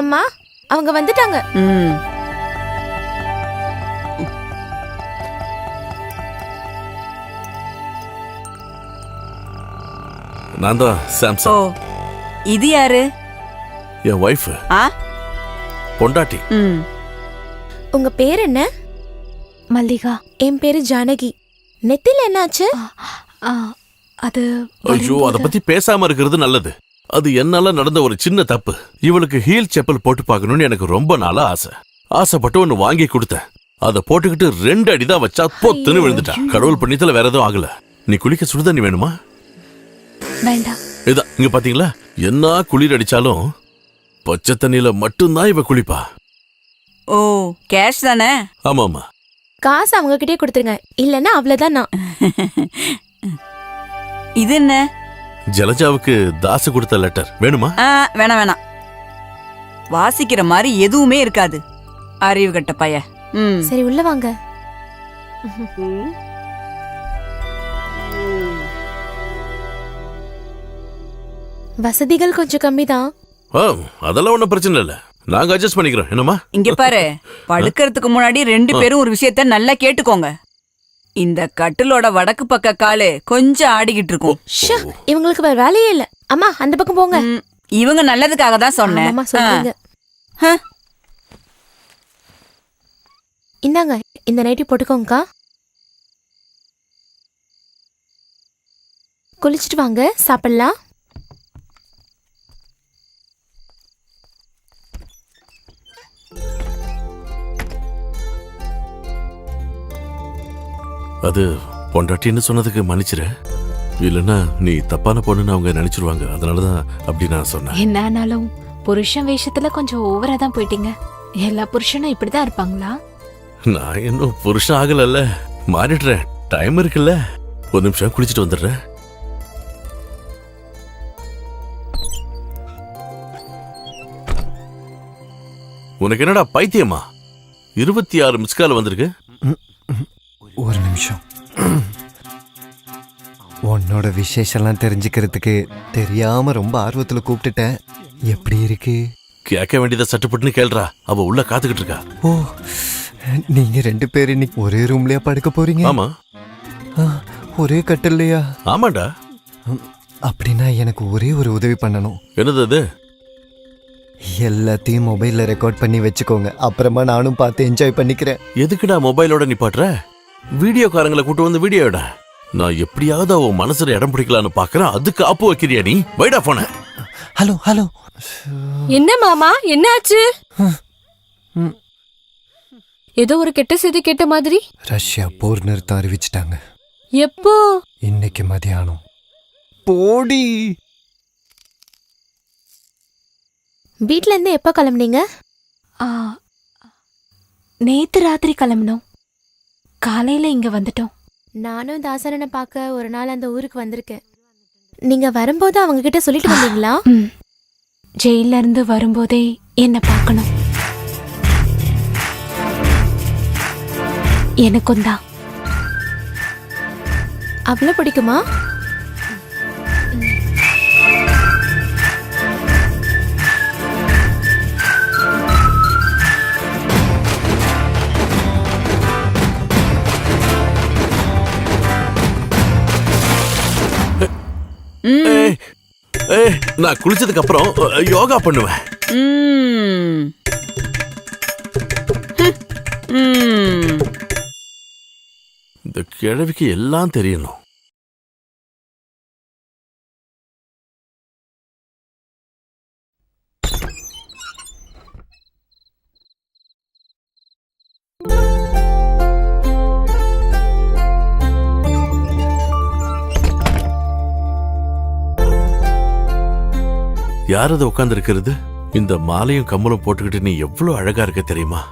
அம்மா அவங்க வந்துட்டாங்க. நான் தான் ஓ, சாம்சங். இது யாரு? என் வைஃப் ஆ பொண்டாட்டி. ம் உங்க பேர் என்ன? மல்லிகா. என் பேரு ஜானகி. நெத்தில என்னாச்சு? அது ஐயோ, அத பத்தி பேசாம இருக்கிறது நல்லது. அது என்னால நடந்த ஒரு சின்ன தப்பு. இவளுக்கு ஹீல் செப்பல் போட்டு பார்க்கணும்னு எனக்கு ரொம்ப நாளா ஆசைப்பட்டு ஒன்னு வாங்கி கொடுத்தேன். அத போட்டுக்கிட்டு 2 அடி தான் வச்சா பொத்துன்னு விழுந்துட்டா. கடவுள் பண்ணித்துல வேற எதுவும் ஆகல. நீ குளிக்க சுடுதண்ணி வேணுமா? வேண்டாம். இதான் இங்க பாத்தீங்களா, என்ன குளிர் அடிச்சாலும் பச்சை தண்ணியில மட்டும்தான் இவ குளிப்பா. ஓ, கேஷ் தானே? ஆமா ஆமா. காசு அவங்க கிட்டே கொடுத்துருங்க, இல்லன்னா அவ்வளவுதான். நான் இது என்ன? ஜலஜாவுக்கு தாசு கொடுத்த லெட்டர் வேணுமா? வேணாம் வேணாம். வாசிக்கிற மாதிரி எதுவுமே இருக்காது. அறிவு கட்ட பைய. சரி, உள்ள வாங்க. வசதிகள் கொஞ்சம் கம்மி தான். அதெல்லாம் ஒண்ணும் பிரச்சனை இல்ல, நாங்க அட்ஜஸ்ட் பண்ணிக்கிறோம். என்னமா? இங்க பாரு, படுக்கிறதுக்கு முன்னாடி 2 பேரும் ஒரு விஷயத்த நல்லா கேட்டுக்கோங்க. இந்த கட்டிலோட வடக்கு பக்க காலு கொஞ்சம் ஆடிக்கிட்டு இருக்கும். இவங்களுக்கு வேற வேலையே இல்ல. அம்மா அந்த பக்கம் போங்க. இவங்க நல்லதுக்காக தான் சொன்னேன். அம்மா சொல்றீங்க. இந்தாங்க, இந்த நைட்டி போட்டுக்கோங்கக்கா. குளிச்சுட்டு வாங்க, சாப்பிடலாம். அது பொண்டாட்டின்னு சொன்னதுக்கு மன்னிச்சிரு. இல்லன்னா நீ தப்பான பொண்ணுன்னு அவங்க நினைச்சிருவாங்க. அதனாலதான் அப்படி நான் சொன்னேன். என்ன ஆனாலும் புருஷன் வேஷத்துல கொஞ்சம் ஓவரா தான் போயிட்டீங்க. எல்லா புருஷனும் இப்படிதான் இருப்பாங்களா? நான் இன்னும் புருஷன் ஆகலல்ல, மாறிடுறேன். டைம் இருக்குல்ல. ஒரு நிமிஷம் குளிச்சுட்டு வந்துடுறேன். உனக்கு என்னடா பைத்தியமா? 26 மிஸ்கால் வந்திருக்கு. ஒரு நிமிஷம். உன்னோட விசேஷம்லாம் தெரிஞ்சுக்கிறதுக்கு தெரியாம ரொம்ப ஆர்வத்துல கூப்பிட்டுட்டேன். எப்படி இருக்கு? கேட்க வேண்டியதை சட்டுப்பட்டுன்னு கேள்றா. அவ உள்ள காத்துக்கிட்டு இருக்கா. ஓ, நீங்க 2 பேரும் இன்னைக்கு ஒரே ரூம்லயா படுக்க போறீங்க? ஆமா. ஒரே கட்டில்லையா? ஆமாண்டா. அப்படின்னா எனக்கு ஒரே ஒரு உதவி பண்ணணும். என்னது அது? எல்லாத்தையும் மொபைல்ல ரெக்கார்ட் பண்ணி வச்சுக்கோங்க. அப்புறமா நானும் பார்த்து என்ஜாய் பண்ணிக்கிறேன். எதுக்குடா மொபைலோட நிப்பாட்டுற? வீடியோக்காரங்களை கூட்டு வந்து வீடியோட. நான் எப்படியாவது அவ மனசுல இடம் பிடிக்கலான்னு பாக்குறேன். அதுக்கு ஆப்பு வைக்கிறியா நீ? வைடா போன. Hello hello. என்ன மாமா, என்ன ஆச்சு? ஏதோ ஒரு கெட்ட செய்தி கேட்ட மாதிரி. ரஷ்யா போர் நிறுத்தம் அறிவிச்சிட்டாங்க. எப்போ? இன்னைக்கு மதியானம். போடி. வீட்ல இருந்து எப்ப கிளம்புனீங்க? நேத்து ராத்திரி கிளம்பணும். காலையில இங்க வந்துட்டோம். நானும் தாசரனை பார்க்க ஒரு நாள் அந்த ஊருக்கு வந்திருக்கேன். நீங்க வரும்போது அவங்க கிட்ட சொல்லிட்டு வந்தீங்களா? ஜெயில இருந்து வரும்போதே என்ன பார்க்கணும். எனக்கும் தான். அவ்வளவு பிடிக்குமா? நான் குளிச்சதுக்கு அப்புறம் யோகா பண்ணுவேன். இந்த கிழவிக்கு எல்லாம் தெரியணும். யார் அது உட்கார்ந்து இருக்கிறது? இந்த மாலையும் கம்மலும் போட்டுக்கிட்டு நீ எவ்வளவு அழகா இருக்க தெரியுமா?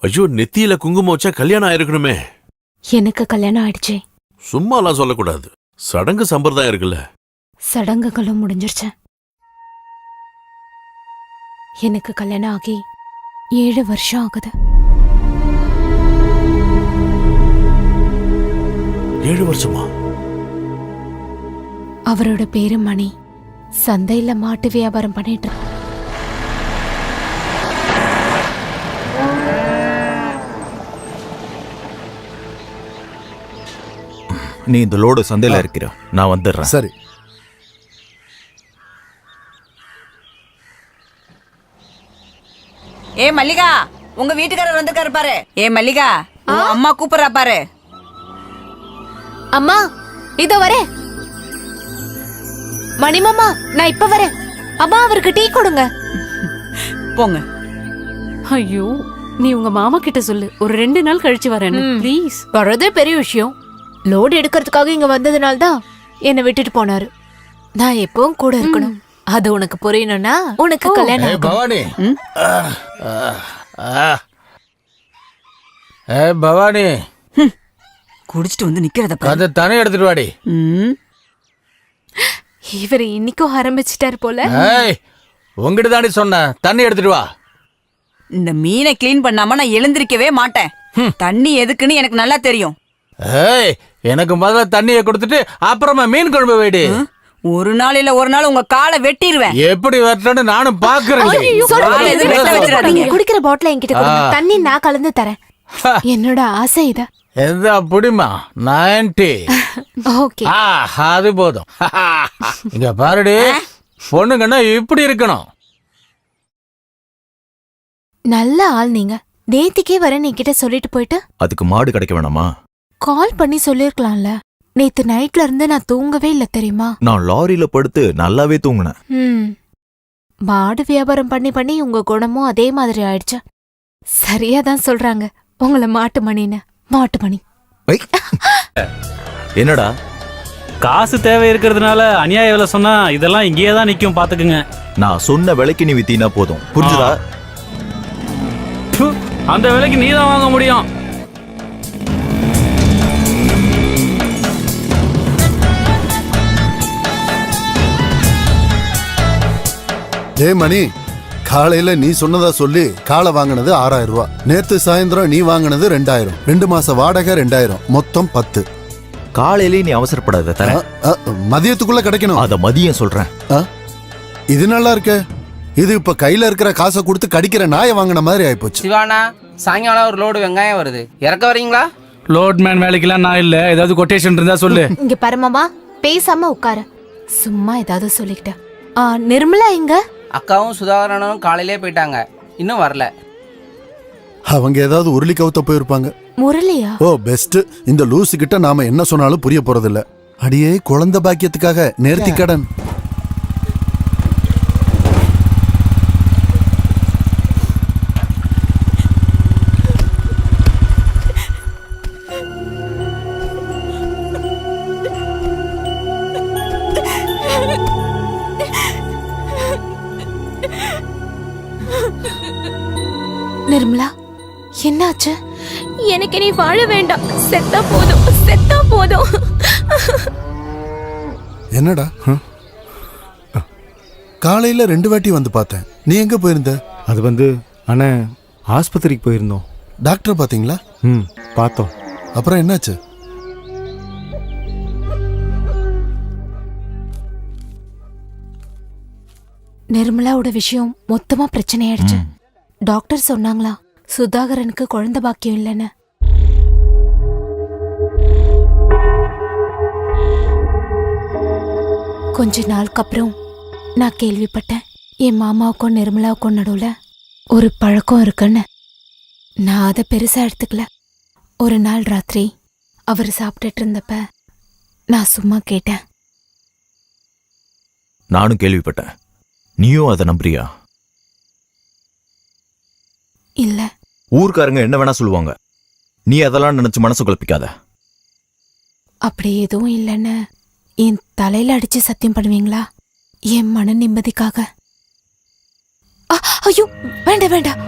ஐயோ, நெத்தியில குங்குமம் வச்சா கல்யாணம் ஆயிருக்கணுமே. எனக்கு கல்யாணம் ஆயிடுச்சு. சும்மாலாம் சொல்லக்கூடாது. சடங்கு சம்பிரதாயம் இருக்குல்ல. சடங்குகளும் முடிஞ்சிருச்சு. எனக்கு கல்யாணம் ஆகி 7 வருஷம் ஆகுது. 7 வருஷமா? அவரோட பேரு மணி. சந்தையில மாட்டு வியாபாரம் பண்ணிட்டு இருக்காரு. நீ இந்த லோடு சந்தையில இருக்கிற, நான் வந்துடுறேன். சரி. ஏ மல்லிகா, உங்க வீட்டுக்காரர் வந்திருக்காரு பாரு. ஏ மல்லிகா, உன் அம்மா கூப்பிடுறா பாரு. அம்மா இதோ வரேன். மணிமாமா நான் இப்ப வரேன். அம்மா அவருக்கு டீ கொடுங்க. போங்க. ஐயோ, நீ உங்க மாமா கிட்ட சொல்லு, ஒரு 2 நாள் கழிச்சு வரேன்னு ப்ளீஸ். வர்றதே பெரிய விஷயம். லோடு எடுக்கிறதுக்காக இங்க வந்ததுனால தான் என்னை விட்டுட்டு போனாரு. நான் எப்பவும் கூட இருக்கணும். அது உனக்கு புரியணும்னா உனக்கு கல்யாணம் ஆகணும். பவானி, பவானி, குடிச்சிட்டு வந்து நிக்கிறத பாரு. கதை தானே எடுத்துட்டு வாடி. இவர் இன்னைக்கும் ஆரம்பிச்சிட்டாரு போல. உங்ககிட்ட தாண்டி சொன்ன, தண்ணி எடுத்துட்டு வா. இந்த மீனை கிளீன் பண்ணாம நான் எழுந்திருக்கவே மாட்டேன். தண்ணி எதுக்குன்னு எனக்கு நல்லா தெரியும். எனக்கு முதல்ல தண்ணியை கொடுத்துட்டு அப்புறமா மீன் குழம்பு வைடி. ஒரு நாள் இல்ல ஒரு நாள் உங்க காலை வெட்டிடுவேன். எப்படி வெட்டணும்னு நானும் பாக்குறேன். நீங்க குடிக்கிற பாட்டில என்கிட்ட கொடுங்க. தண்ணி நான் கலந்து தரேன். என்னோட ஆசை இத. எதா புடிமா 90. ஓகே, அது போதும். இங்க பாருடி, பொண்ணுங்கன்னா இப்படி இருக்கணும். நல்ல ஆள் நீங்க. நேத்திக்கே வரேன் என்கிட்ட சொல்லிட்டு போயிட்டு அதுக்கு மாடு கிடைக்க வேணாமா? கால் பண்ணி சொல்லிருக்கலாம்ல. நேத்து நைட்ல இருந்து நான் தூங்கவே இல்ல தெரியுமா? நான் லாரியில படுத்து நல்லாவே தூங்குனேன். மாடு வியாபாரம் பண்ணி பண்ணி உங்க குணமும் அதே மாதிரி ஆயிடுச்சு. சரியாதான் சொல்றாங்க உங்களை மாட்டு மணின்னு. மாட்டு மணி. என்னடா காசு தேவை இருக்கிறதுனால அநியாய விலை சொன்னா இதெல்லாம் இங்கேயே தான் நிக்கும், பாத்துக்குங்க. நான் சொன்ன விலைக்கு நீ வித்தீனா போதும், புரிஞ்சுதா? அந்த விலைக்கு நீ தான் வாங்க முடியும். மணி, காலையில நீ சொன்னதா சொல்லி காலை வாங்கினது 6000 ரூபாய். நேத்து சாயந்தரம் நீ வாங்கினது 2000. 2 மாச வாடகை 2000, மொத்தம் 10. காலையிலே நீ அவசரப்படாத, தரேன். மதியத்துக்குள்ள கிடைக்கணும். அத மதியம் சொல்றேன். இது நல்லா இருக்க. இது இப்ப கையில இருக்கிற காசை கொடுத்து கடிக்கிற நாயை வாங்கின மாதிரி ஆயிப்போச்சு. சிவானா, சாயங்காலம் ஒரு லோடு வெங்காயம் வருது, இறக்க வரீங்களா? லோட்மேன் வேலைக்கெல்லாம் நான் இல்ல. ஏதாவது கொட்டேஷன் இருந்தா சொல்லு. இங்க பரமாமா பேசாம உட்காரு. சும்மா ஏதாவது சொல்லிக்கிட்ட. நிர்மலா எங்க? அக்காவும் சுதாகரனும் காலையிலே போயிட்டாங்க, இன்னும் வரல. அவங்க ஏதாவது உருளி கவுத்த போயிருப்பாங்க. முரளியா? ஓ பெஸ்ட். இந்த லூசு கிட்ட நாம என்ன சொன்னாலும் புரிய போறதில்ல. அடியே குழந்தை பாக்கியத்துக்காக நேர்த்தி கடன். நிர்மலா, என்னாச்சு? எனக்கு நீ வாழ வேண்டாம். செத்தா போதும், செத்தா போதும். என்னடா? காலையில 2 வாட்டி வந்து பார்த்தேன். நீ எங்க போயிருந்த? அது அண்ணே, ஆஸ்பத்திரிக்கு போயிருந்தோம். டாக்டர் பாத்தீங்களா? பார்த்தோம். அப்புறம் என்னாச்சு? நிர்மலாவோட விஷயம் மொத்தமா பிரச்சனை ஆயிடுச்சு. டாக்டர் சொன்னாங்களா சுதாகரனுக்கு குழந்தை பாக்கியம் இல்லைன்னு. கொஞ்ச நாளுக்கு அப்புறம் நான் கேள்விப்பட்டேன் என் மாமாவுக்கும் நிர்மலாவுக்கும் நடுவுல ஒரு பழக்கம் இருக்குன்னு. நான் அதை பெருசா எடுத்துக்கல. ஒரு நாள் ராத்திரி அவர் சாப்பிட்டுட்டு இருந்தப்ப நான் சும்மா கேட்டேன். நானும் கேள்விப்பட்டேன். நீயும் அதை நம்புறியா? இல்ல. ஊர்க்காரங்க என்ன வேணா சொல்லுவாங்க, நீ அதெல்லாம் நினைச்சு மனசு குழப்பிக்காத. அப்படி எதுவும் இல்லைன்னு என் தலையில அடிச்சு சத்தியம் பண்ணுவீங்களா? என் மன நிம்மதிக்காக. ஐயோ வேண்டாம் வேண்டாம்,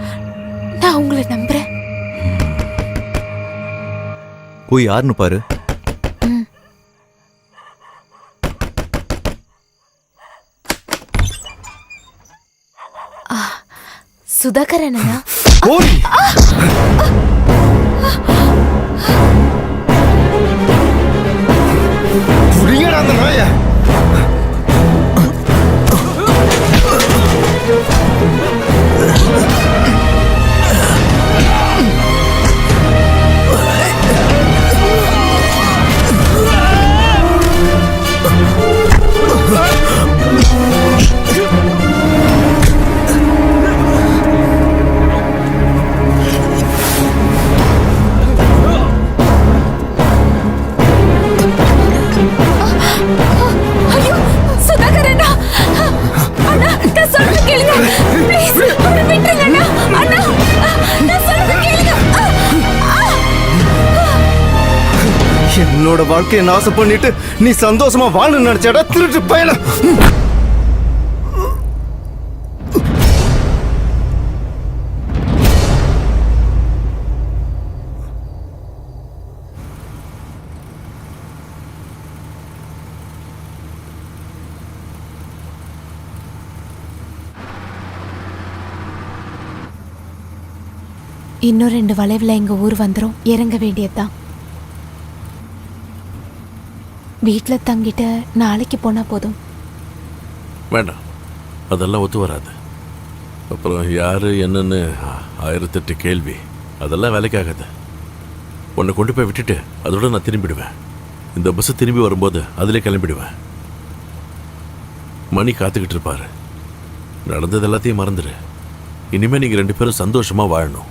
நான் உங்களை நம்புறேன். போய் யாருன்னு பாரு. சுதாகர் அண்ணனா? ஓடி புரியடா அந்த நாய. ஐயோ சுதாகர் அண்ணா, அண்ணா நான் சொல்றது கேளுங்க ப்ளீஸ், அவரை விட்டுருங்க அண்ணா. அண்ணா நான் சொல்றது கேளுங்க. என்னோட வாழ்க்கையை நாசம் பண்ணிட்டு நீ சந்தோஷமா வாழ நினைச்சடா திருட்டு பயல. இன்னும் 2 வளைவுல எங்க ஊர் வந்துரும், இறங்க வேண்டியதுதான். வீட்ல தங்கிட்டு நாளைக்கு போனா போதும். வேண்டாம், அதெல்லாம் ஒத்து வராது. அப்புறம் யாரு என்னன்னு 1008 கேள்வி, அதெல்லாம் வேலைக்காகாது. உன்னை கொண்டு போய் விட்டுட்டு அதோட நான் திரும்பிடுவேன். இந்த பஸ் திரும்பி வரும்போது அதிலே கிளம்பிடுவேன். மணி காத்துக்கிட்டு இருப்பாரு. நடந்தது எல்லாத்தையும் மறந்துடு. இனிமே நீங்க 2 பேரும் சந்தோஷமா வாழணும்.